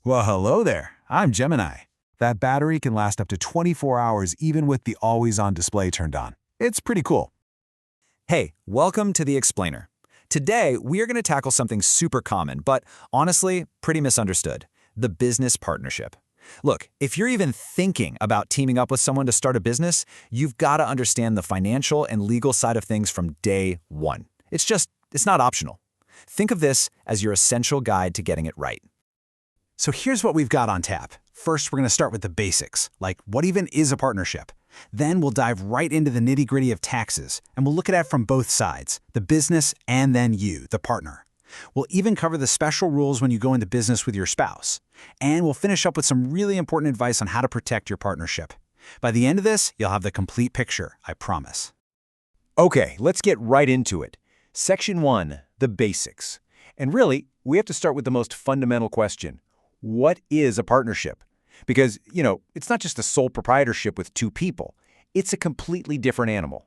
Well, hello there. I'm Gemini. That battery can last up to 24 hours even with the always-on display turned on. It's pretty cool. Hey, welcome to The Explainer. Today, we are going to tackle something super common, but honestly, pretty misunderstood: the business partnership. Look, if you're even thinking about teaming up with someone to start a business, you've got to understand the financial and legal side of things from day one. It's not optional. Think of this as your essential guide to getting it right. So here's what we've got on tap. First, we're going to start with the basics, like what even is a partnership? Then we'll dive right into the nitty-gritty of taxes, and we'll look at it from both sides, the business and then you, the partner. We'll even cover the special rules when you go into business with your spouse. And we'll finish up with some really important advice on how to protect your partnership. By the end of this, you'll have the complete picture, I promise. Okay, let's get right into it. Section 1, the basics. And really, we have to start with the most fundamental question. What is a partnership? Because, it's not just a sole proprietorship with two people. It's a completely different animal.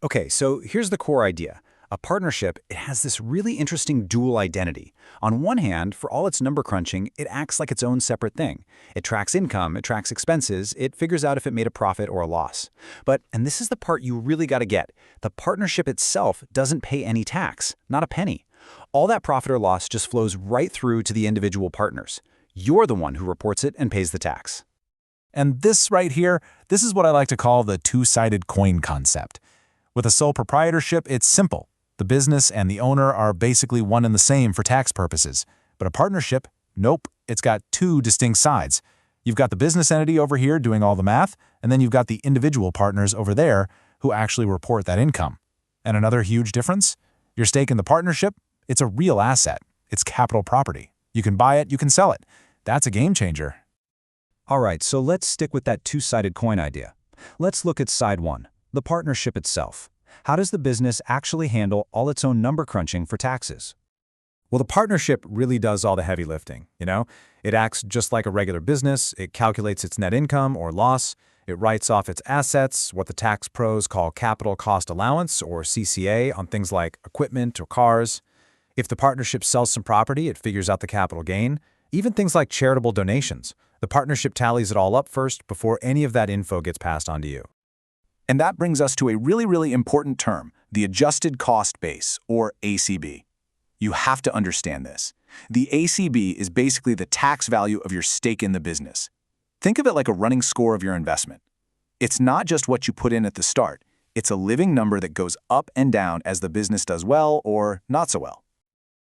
Okay, so here's the core idea. A partnership, it has this really interesting dual identity. On one hand, for all its number crunching, it acts like its own separate thing. It tracks income, it tracks expenses, it figures out if it made a profit or a loss. But, and this is the part you really got to get, the partnership itself doesn't pay any tax, not a penny. All that profit or loss just flows right through to the individual partners. You're the one who reports it and pays the tax. And this right here, this is what I like to call the two-sided coin concept. With a sole proprietorship, it's simple. The business and the owner are basically one and the same for tax purposes. But a partnership, nope, it's got two distinct sides. You've got the business entity over here doing all the math, and then you've got the individual partners over there who actually report that income. And another huge difference? Your stake in the partnership, it's a real asset. It's capital property. You can buy it, you can sell it. That's a game changer. All right, so let's stick with that two-sided coin idea. Let's look at side one, the partnership itself. How does the business actually handle all its own number crunching for taxes? Well, the partnership really does all the heavy lifting, It acts just like a regular business. It calculates its net income or loss. It writes off its assets, what the tax pros call capital cost allowance or CCA, on things like equipment or cars. If the partnership sells some property, it figures out the capital gain. Even things like charitable donations. The partnership tallies it all up first before any of that info gets passed on to you. And that brings us to a really, really important term, the adjusted cost base, or ACB. You have to understand this. The ACB is basically the tax value of your stake in the business. Think of it like a running score of your investment. It's not just what you put in at the start. It's a living number that goes up and down as the business does well or not so well.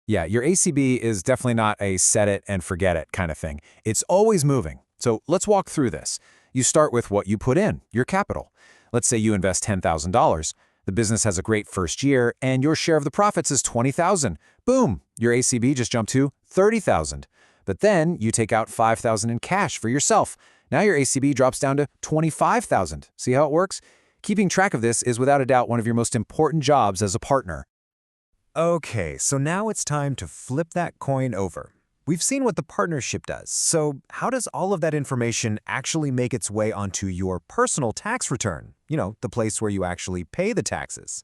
Yeah, your ACB is definitely not a set it and forget it kind of thing. It's always moving. So let's walk through this. You start with what you put in, your capital. Let's say you invest $10,000. The business has a great first year, and your share of the profits is $20,000. Boom! Your ACB just jumped to $30,000. But then you take out $5,000 in cash for yourself. Now your ACB drops down to $25,000. See how it works? Keeping track of this is without a doubt one of your most important jobs as a partner. Okay, so now it's time to flip that coin over. We've seen what the partnership does, so how does all of that information actually make its way onto your personal tax return? The place where you actually pay the taxes.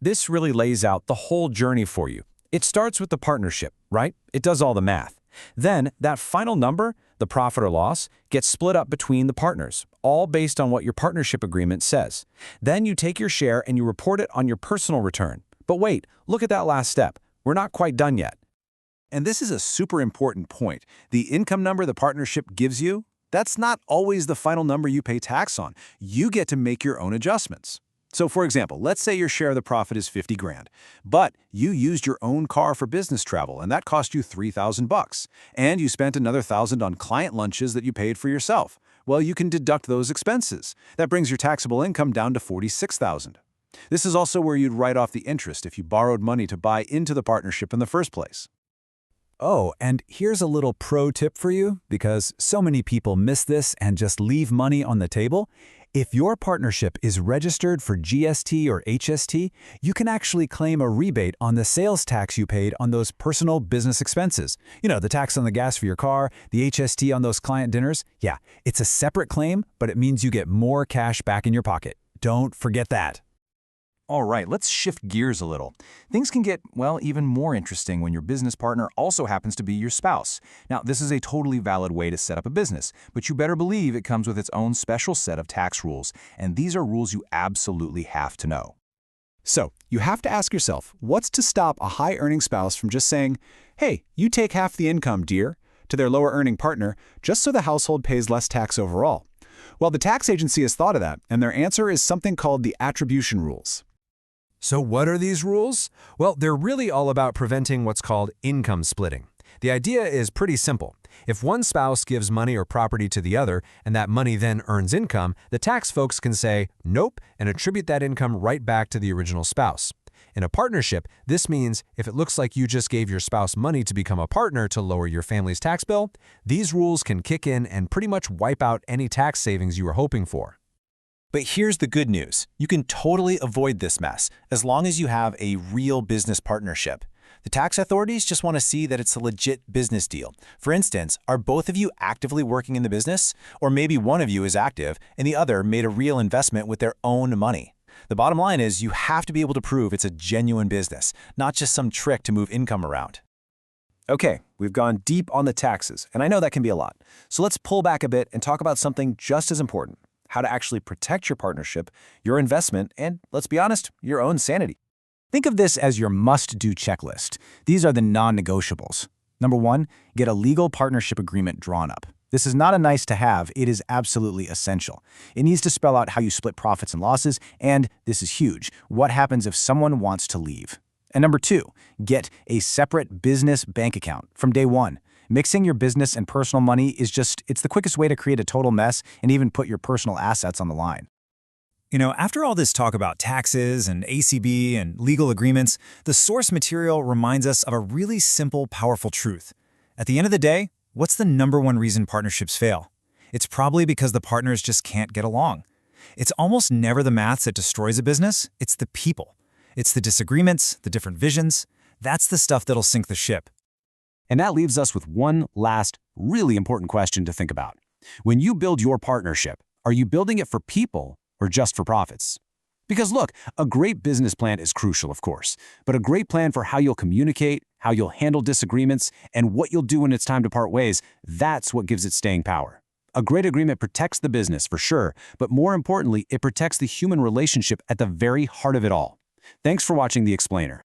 This really lays out the whole journey for you. It starts with the partnership, right? It does all the math. Then, that final number, the profit or loss, gets split up between the partners, all based on what your partnership agreement says. Then you take your share and you report it on your personal return. But wait, look at that last step. We're not quite done yet. And this is a super important point. The income number the partnership gives you, that's not always the final number you pay tax on. You get to make your own adjustments. So for example, let's say your share of the profit is 50 grand, but you used your own car for business travel and that cost you $3,000 and you spent another $1,000 on client lunches that you paid for yourself. Well, you can deduct those expenses. That brings your taxable income down to $46,000. This is also where you'd write off the interest if you borrowed money to buy into the partnership in the first place. Oh, and here's a little pro tip for you, because so many people miss this and just leave money on the table. If your partnership is registered for GST or HST, you can actually claim a rebate on the sales tax you paid on those personal business expenses. The tax on the gas for your car, the HST on those client dinners. Yeah, it's a separate claim, but it means you get more cash back in your pocket. Don't forget that. All right, let's shift gears a little. Things can get, well, even more interesting when your business partner also happens to be your spouse. Now, this is a totally valid way to set up a business, but you better believe it comes with its own special set of tax rules, and these are rules you absolutely have to know. So, you have to ask yourself, what's to stop a high-earning spouse from just saying, hey, you take half the income, dear, to their lower-earning partner, just so the household pays less tax overall? Well, the tax agency has thought of that, and their answer is something called the attribution rules. So what are these rules? Well, they're really all about preventing what's called income splitting. The idea is pretty simple. If one spouse gives money or property to the other, and that money then earns income, the tax folks can say, nope, and attribute that income right back to the original spouse. In a partnership, this means if it looks like you just gave your spouse money to become a partner to lower your family's tax bill, these rules can kick in and pretty much wipe out any tax savings you were hoping for. But here's the good news. You can totally avoid this mess as long as you have a real business partnership. The tax authorities just want to see that it's a legit business deal. For instance, are both of you actively working in the business? Or maybe one of you is active and the other made a real investment with their own money. The bottom line is you have to be able to prove it's a genuine business, not just some trick to move income around. Okay, we've gone deep on the taxes, and I know that can be a lot. So let's pull back a bit and talk about something just as important: how to actually protect your partnership, your investment, and, let's be honest, your own sanity. Think of this as your must-do checklist. These are the non-negotiables. Number 1, get a legal partnership agreement drawn up. This is not a nice-to-have, it is absolutely essential. It needs to spell out how you split profits and losses, and, this is huge, what happens if someone wants to leave. And number 2, get a separate business bank account from day one. Mixing your business and personal money it's the quickest way to create a total mess and even put your personal assets on the line. You know, after all this talk about taxes and ACB and legal agreements, the source material reminds us of a really simple, powerful truth. At the end of the day, what's the #1 reason partnerships fail? It's probably because the partners just can't get along. It's almost never the maths that destroys a business, it's the people. It's the disagreements, the different visions. That's the stuff that'll sink the ship. And that leaves us with one last, really important question to think about. When you build your partnership, are you building it for people or just for profits? Because look, a great business plan is crucial, of course, but a great plan for how you'll communicate, how you'll handle disagreements, and what you'll do when it's time to part ways, that's what gives it staying power. A great agreement protects the business, for sure, but more importantly, it protects the human relationship at the very heart of it all. Thanks for watching The Explainer.